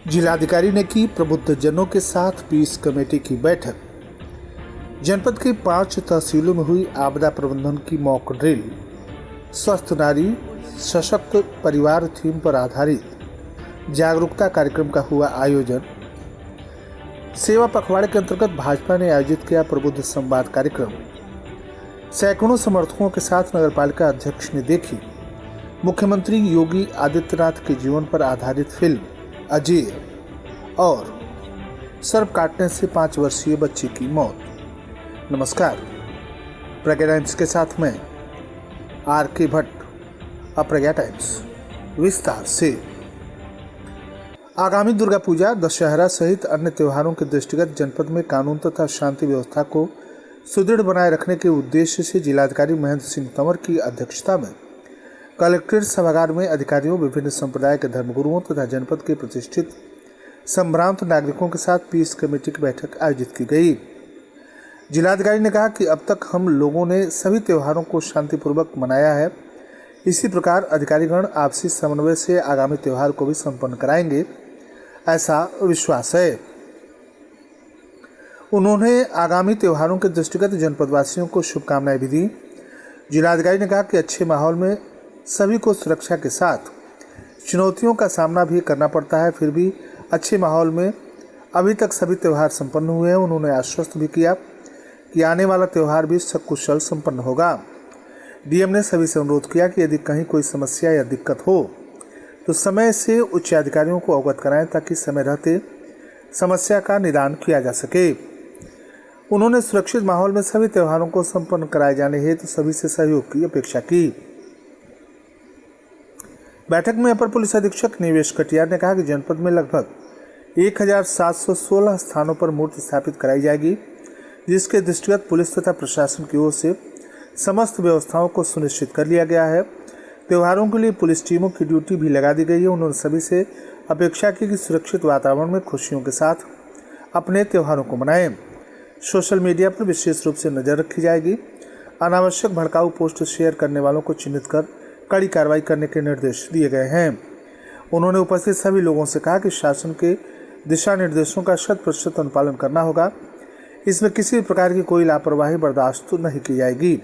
जिलाधिकारी ने की प्रबुद्धजनों के साथ पीस कमेटी की बैठक। जनपद की 5 तहसीलों में हुई आपदा प्रबंधन की मॉक ड्रिल। स्वस्थ नारी सशक्त परिवार थीम पर आधारित जागरूकता कार्यक्रम का हुआ आयोजन। सेवा पखवाड़े के अंतर्गत भाजपा ने आयोजित किया प्रबुद्ध संवाद कार्यक्रम। सैकड़ों समर्थकों के साथ नगरपालिका अध्यक्ष ने देखी मुख्यमंत्री योगी आदित्यनाथ के जीवन पर आधारित फिल्म अजय और सर्प काटने से 5 वर्षीय बच्ची की मौत। नमस्कार, प्रज्ञा टाइम्स के साथ मैं आर.के. भट्ट। प्रज्ञा टाइम्स विस्तार से। आगामी दुर्गा पूजा, दशहरा सहित अन्य त्योहारों के दृष्टिगत जनपद में कानून तथा शांति व्यवस्था को सुदृढ़ बनाए रखने के उद्देश्य से जिलाधिकारी महेंद्र सिंह तंवर की अध्यक्षता में कलेक्ट्रेट सभागार में अधिकारियों, विभिन्न संप्रदाय के धर्मगुरुओं तथा जनपद के प्रतिष्ठित संभ्रांत नागरिकों के साथ पीस कमेटी की बैठक आयोजित की गई। जिलाधिकारी ने कहा कि अब तक हम लोगों ने सभी त्योहारों को शांतिपूर्वक मनाया है। इसी प्रकार अधिकारीगण आपसी समन्वय से आगामी त्योहार को भी संपन्न कराएंगे, ऐसा विश्वास है। उन्होंने आगामी त्योहारों के दृष्टिगत जनपदवासियों को शुभकामनाएं भी दी। जिलाधिकारी ने कहा कि अच्छे माहौल में सभी को सुरक्षा के साथ चुनौतियों का सामना भी करना पड़ता है, फिर भी अच्छे माहौल में अभी तक सभी त्यौहार संपन्न हुए हैं। उन्होंने आश्वस्त भी किया कि आने वाला त्यौहार भी सकुशल संपन्न होगा। डीएम ने सभी से अनुरोध किया कि यदि कहीं कोई समस्या या दिक्कत हो तो समय से उच्च अधिकारियों को अवगत कराएं ताकि समय रहते समस्या का निदान किया जा सके। उन्होंने सुरक्षित माहौल में सभी त्योहारों को संपन्न कराए जाने हेतु सभी से सहयोग की अपेक्षा की। बैठक में अपर पुलिस अधीक्षक निवेश कटियार ने कहा कि जनपद में लगभग 1716 स्थानों पर मूर्ति स्थापित कराई जाएगी, जिसके दृष्टिगत पुलिस तथा प्रशासन की ओर से समस्त व्यवस्थाओं को सुनिश्चित कर लिया गया है। त्योहारों के लिए पुलिस टीमों की ड्यूटी भी लगा दी गई है। उन्होंने सभी से अपेक्षा की कि सुरक्षित वातावरण में खुशियों के साथ अपने त्योहारों को मनाएं। सोशल मीडिया पर विशेष रूप से नज़र रखी जाएगी। अनावश्यक भड़काऊ पोस्ट शेयर करने वालों को चिन्हित कर कड़ी कार्रवाई करने के निर्देश दिए गए हैं। उन्होंने उपस्थित सभी लोगों से कहा कि शासन के दिशा निर्देशों का 100% अनुपालन करना होगा। इसमें किसी प्रकार की कोई लापरवाही बर्दाश्त नहीं की जाएगी।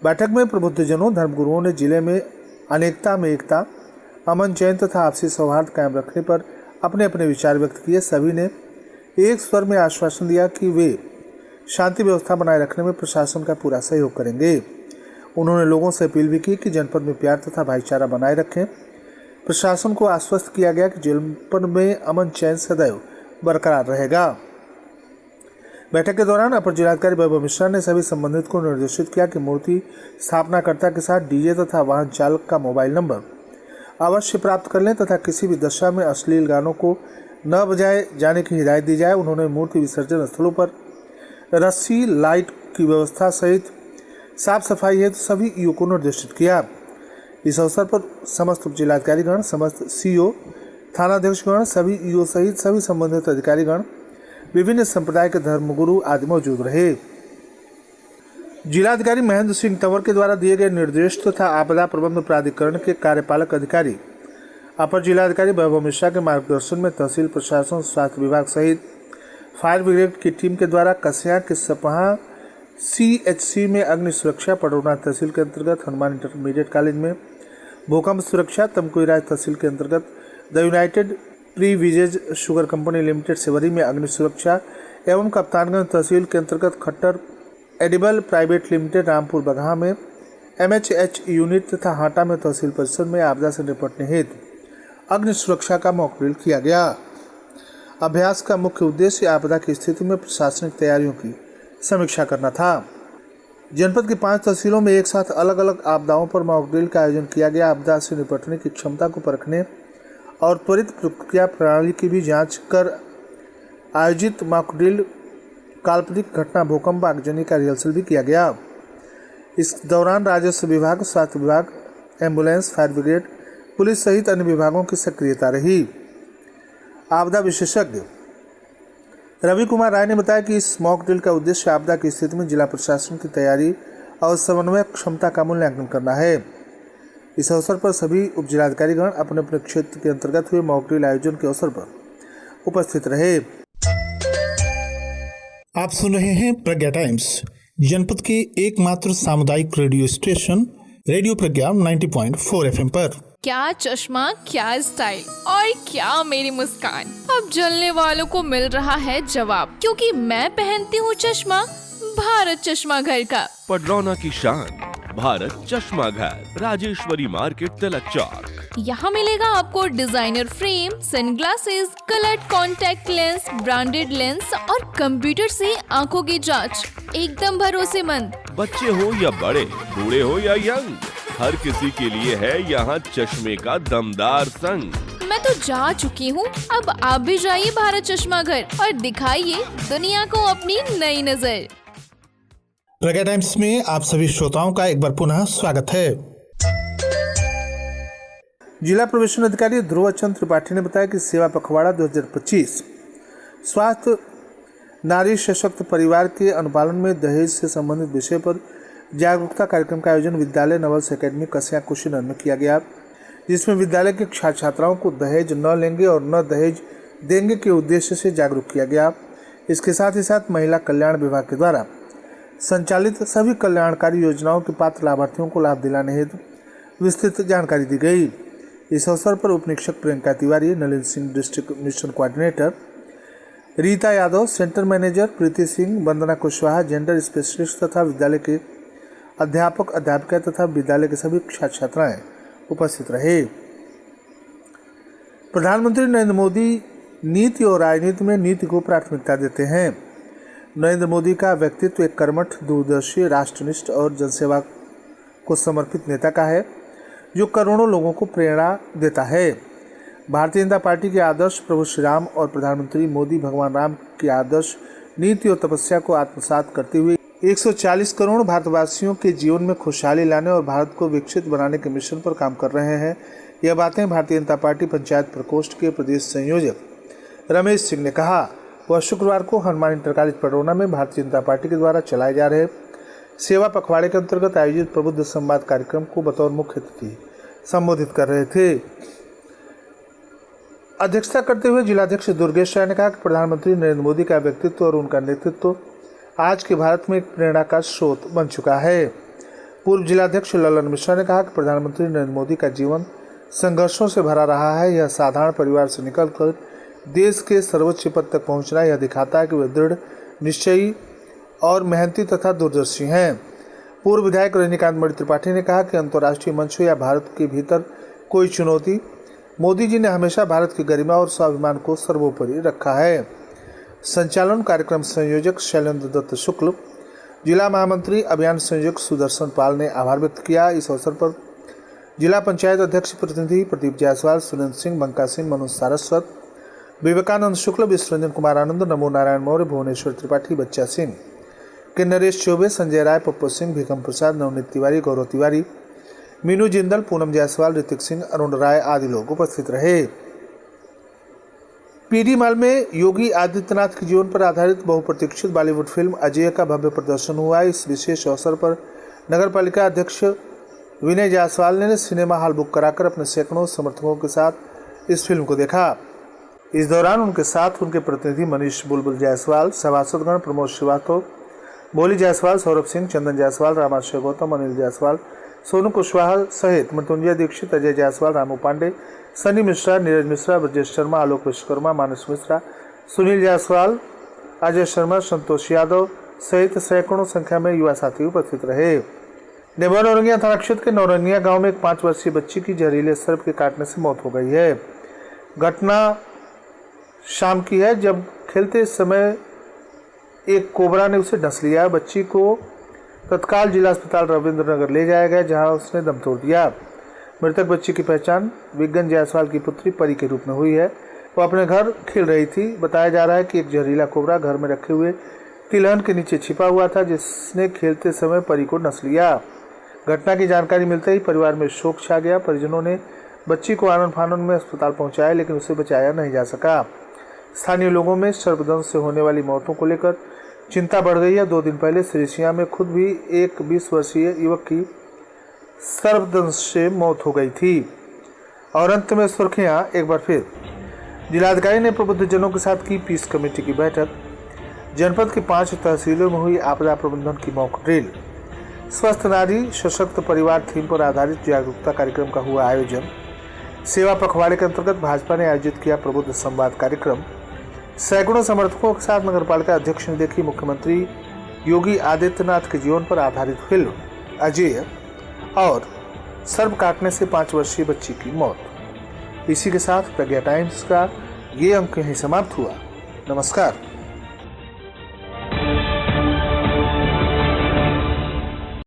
बैठक में प्रबुद्धजनों, धर्मगुरुओं ने जिले में अनेकता में एकता, अमन चैन तथा आपसी सौहार्द कायम रखने पर अपने अपने विचार व्यक्त किए। सभी ने एक स्वर में आश्वासन दिया कि वे शांति व्यवस्था बनाए रखने में प्रशासन का पूरा सहयोग करेंगे। उन्होंने लोगों से अपील भी की कि जनपद में प्यार तथा भाईचारा बनाए रखें। प्रशासन को आश्वस्त किया गया कि जनपद में अमन चैन सदैव बरकरार रहेगा। बैठक के दौरान अपर जिलाधिकारी वैभव मिश्रा ने सभी संबंधित को निर्देशित किया कि मूर्ति स्थापनाकर्ता के साथ डीजे तथा वाहन चालक का मोबाइल नंबर अवश्य प्राप्त कर लें तथा किसी भी दशा में अश्लील गानों को न बजाए जाने की हिदायत दी जाए। उन्होंने मूर्ति विसर्जन स्थलों पर रस्सी, लाइट की व्यवस्था सहित साफ सफाई हेतु सभी ईओ को निर्देशित किया। इस अवसर पर समस्त उप जिलाधिकारीगण, समस्त सीओ, थानाध्यक्षगण, सभी ईओ सहित सभी संबंधित अधिकारीगण, विभिन्न संप्रदाय के धर्मगुरु आदि मौजूद रहे। जिलाधिकारी महेंद्र सिंह तंवर के द्वारा दिए गए निर्देश तथा आपदा प्रबंधन प्राधिकरण के कार्यपालक अधिकारी अपर जिलाधिकारी वैभव मिश्रा के मार्गदर्शन में तहसील प्रशासन, स्वास्थ्य विभाग सहित फायर ब्रिगेड की टीम के द्वारा कसिया के सपहा CHC में अग्नि सुरक्षा, पडरौना तहसील के अंतर्गत हनुमान इंटरमीडिएट कॉलेज में भूकंप सुरक्षा, तमकुईराज तहसील के अंतर्गत the united privileges sugar company limited Sevari में अग्नि सुरक्षा एवं कप्तानगंज तहसील के अंतर्गत Khattar edible private limited Rampur Bagaha में MHH यूनिट तथा हाटा में तहसील परिसर में आपदा से निपटने हेतु अग्नि सुरक्षा का मॉक ड्रिल किया गया। अभ्यास का मुख्य उद्देश्य आपदा की स्थिति में प्रशासनिक तैयारियों की समीक्षा करना था। जनपद की 5 तहसीलों में एक साथ अलग अलग आपदाओं पर मॉक ड्रिल का आयोजन किया गया। आपदा से निपटने की क्षमता को परखने और त्वरित प्रतिक्रिया प्रणाली की भी जांच कर आयोजित मॉक ड्रिल काल्पनिक घटना भूकंप आगजनी का रिहर्सल भी किया गया। इस दौरान राजस्व विभाग, स्वास्थ्य विभाग, एम्बुलेंस, फायर ब्रिगेड, पुलिस सहित अन्य विभागों की सक्रियता रही। आपदा विशेषज्ञ रवि कुमार राय ने बताया कि इस मॉक ड्रिल का उद्देश्य आपदा की स्थिति में जिला प्रशासन की तैयारी और समन्वय क्षमता का मूल्यांकन करना है। इस अवसर पर सभी उप जिलाधिकारीगण अपने अपने क्षेत्र के अंतर्गत हुए मॉक ड्रिल आयोजन के अवसर पर उपस्थित रहे। आप सुन रहे हैं प्रज्ञा टाइम्स, जनपद के एकमात्र सामुदायिक रेडियो स्टेशन रेडियो प्रज्ञा 90.4 FM पर। क्या चश्मा, क्या स्टाइल और क्या मेरी मुस्कान। अब जलने वालों को मिल रहा है जवाब, क्योंकि मैं पहनती हूँ चश्मा भारत चश्मा घर का। पडरौना की शान भारत चश्मा घर, राजेश्वरी मार्केट, तिलक चौक। यहाँ मिलेगा आपको designer frame, sunglasses, coloured contact lens, branded lens और कंप्यूटर से आंखों की जांच, एकदम भरोसेमंद। बच्चे हो या बड़े, बूढ़े हो या यंग, हर किसी के लिए है यहाँ चश्मे का दमदार संग। मैं तो जा चुकी हूँ, अब आप भी जाइए भारत चश्मा घर और दिखाइए दुनिया को अपनी नई नजर। प्रज्ञा टाइम्स में आप सभी श्रोताओं का एक बार पुनः स्वागत है। जिला प्रवेशन अधिकारी ध्रुव चंद्र त्रिपाठी ने बताया कि सेवा पखवाड़ा 2025 स्वास्थ्य नारी सशक्त परिवार के अनुपालन में दहेज से संबंधित विषय पर जागरूकता कार्यक्रम का आयोजन विद्यालय नवल्स एकेडमी कस्या कुशीनगर में किया गया, जिसमें विद्यालय के छात्र छात्राओं को दहेज न लेंगे और न दहेज देंगे के उद्देश्य से जागरूक किया गया। इसके साथ ही साथ महिला कल्याण विभाग के द्वारा संचालित सभी कल्याणकारी योजनाओं के पात्र लाभार्थियों को लाभ दिलाने हेतु विस्तृत जानकारी दी गई। इस अवसर पर उप निरीक्षक Priyanka Tiwari, Nalin Singh district mission coordinator, Rita Yadav centre manager, Preeti Singh, Vandana Kushwaha gender specialist तथा विद्यालय के अध्यापक अध्यापिका तथा विद्यालय के सभी छात्र छात्राएं उपस्थित रहे। प्रधानमंत्री नरेंद्र मोदी नीति और राजनीति में नीति को प्राथमिकता देते हैं। नरेंद्र मोदी का व्यक्तित्व एक कर्मठ, दूरदर्शी, राष्ट्रनिष्ठ और जनसेवा को समर्पित नेता का है, जो करोड़ों लोगों को प्रेरणा देता है। भारतीय जनता पार्टी के आदर्श प्रभु श्री राम और प्रधानमंत्री मोदी भगवान राम की आदर्श नीति और तपस्या को आत्मसात करते हुए 140 करोड़ भारतवासियों के जीवन में खुशहाली लाने और भारत को विकसित बनाने के मिशन पर काम कर रहे हैं। यह बातें भारतीय जनता पार्टी पंचायत प्रकोष्ठ के प्रदेश संयोजक रमेश सिंह ने कहा। वह शुक्रवार को हनुमान इंटर कॉलेज पडरौना में भारतीय जनता पार्टी के द्वारा चलाए जा रहे सेवा पखवाड़े के अंतर्गत आयोजित प्रबुद्ध संवाद कार्यक्रम को बतौर मुख्य अतिथि संबोधित कर रहे थे। अध्यक्षता करते हुए जिलाध्यक्ष दुर्गेश राय ने कहा कि प्रधानमंत्री नरेंद्र मोदी का व्यक्तित्व और उनका नेतृत्व आज के भारत में एक प्रेरणा का स्रोत बन चुका है। पूर्व जिलाध्यक्ष ललन मिश्रा ने कहा कि प्रधानमंत्री नरेंद्र मोदी का जीवन संघर्षों से भरा रहा है। यह साधारण परिवार से निकलकर देश के सर्वोच्च पद तक पहुंचना यह दिखाता है कि वे दृढ़ निश्चयी और मेहनती तथा दूरदर्शी हैं। पूर्व विधायक रजनीकांत मणि त्रिपाठी ने कहा कि अंतर्राष्ट्रीय मंच हो या भारत के भीतर कोई चुनौती, मोदी जी ने हमेशा भारत की गरिमा और स्वाभिमान को सर्वोपरि रखा है। संचालन कार्यक्रम संयोजक शैलेंद्र दत्त शुक्ल, जिला महामंत्री अभियान संयोजक सुदर्शन पाल ने आभार व्यक्त किया। इस अवसर पर जिला पंचायत अध्यक्ष प्रतिनिधि प्रदीप जायसवाल, सुरेंद्र सिंह, बंका सिंह, मनोज सारस्वत, विवेकानंद शुक्ल, विश्वरंजन कुमार आनंद, नमो नारायण मौर्य, भुवनेश्वर त्रिपाठी, बच्चा सिंह, के नरेश चौबे, संजय राय, पप्पू सिंह, भीखम प्रसाद, नवनीत तिवारी, गौरव तिवारी, मीनू जिंदल, पूनम जायसवाल, ऋतिक सिंह, अरुण राय आदि लोग उपस्थित रहे। पीडी मॉल में योगी आदित्यनाथ के जीवन पर आधारित बहुप्रतीक्षित बॉलीवुड फिल्म अजय का भव्य प्रदर्शन हुआ। इस विशेष अवसर पर नगर पालिका अध्यक्ष विनय जायसवाल ने सिनेमा हॉल बुक कराकर अपने सैकड़ों समर्थकों के साथ इस फिल्म को देखा। इस दौरान उनके साथ उनके प्रतिनिधि मनीष बुलबुल जायसवाल, सभासदगण प्रमोद श्रीवास्तव, भोली जायसवाल, सौरभ सिंह, चंदन जायसवाल, रामाश्रय गौतम, अनिल जायसवाल, सोनू कुशवाहा सहित मृत्युंजय दीक्षित, अजय जायसवाल, रामू पांडे, सनी मिश्रा, नीरज मिश्रा, ब्रजेश शर्मा, आलोक विश्वकर्मा, मानस मिश्रा, सुनील जायसवाल, अजय शर्मा, संतोष यादव सहित सैकड़ों संख्या में युवा साथी उपस्थित रहे। नेबर नौरंगिया थाना क्षेत्र के नौरंगिया गांव में एक 5 वर्षीय बच्ची की जहरीले सर्प के काटने से मौत हो गई है। घटना शाम की है, जब खेलते समय एक कोबरा ने उसे डस लिया। बच्ची को तत्काल जिला अस्पताल रविंद्र नगर ले जाया गया, जहां उसने दम तोड़ दिया। मृतक बच्ची की पहचान विज्ञान जायसवाल की पुत्री परी के रूप में हुई है। वो अपने घर खेल रही थी। बताया जा रहा है कि एक जहरीला कोबरा घर में रखे हुए तिलहन के नीचे छिपा हुआ था, जिसने खेलते समय परी को डस लिया। घटना की जानकारी मिलते ही परिवार में शोक छा गया। परिजनों ने बच्ची को आनन फानन में अस्पताल पहुंचाया, लेकिन उसे बचाया नहीं जा सका। स्थानीय लोगों में सर्पदंश से होने वाली मौतों को लेकर चिंता बढ़ गई है। 2 दिन पहले सिरिसिया में खुद भी एक 20 वर्षीय युवक की सर्पदंश से मौत हो गई थी। और अंत में सुर्खियां एक बार फिर। जिलाधिकारी ने प्रबुद्धजनों के साथ की पीस कमेटी की बैठक। जनपद की 5 तहसीलों में हुई आपदा प्रबंधन की मॉक ड्रिल। स्वस्थ नारी सशक्त परिवार थीम पर आधारित जागरूकता कार्यक्रम का हुआ आयोजन। सेवा पखवाड़े के अंतर्गत भाजपा ने आयोजित किया प्रबुद्ध संवाद कार्यक्रम। सैकड़ों समर्थकों के साथ नगरपालिका अध्यक्ष ने देखी मुख्यमंत्री योगी आदित्यनाथ के जीवन पर आधारित फिल्म अजय और सर्प काटने से 5 वर्षीय बच्ची की मौत। इसी के साथ प्रज्ञा टाइम्स का ये अंक यहीं समाप्त हुआ। नमस्कार।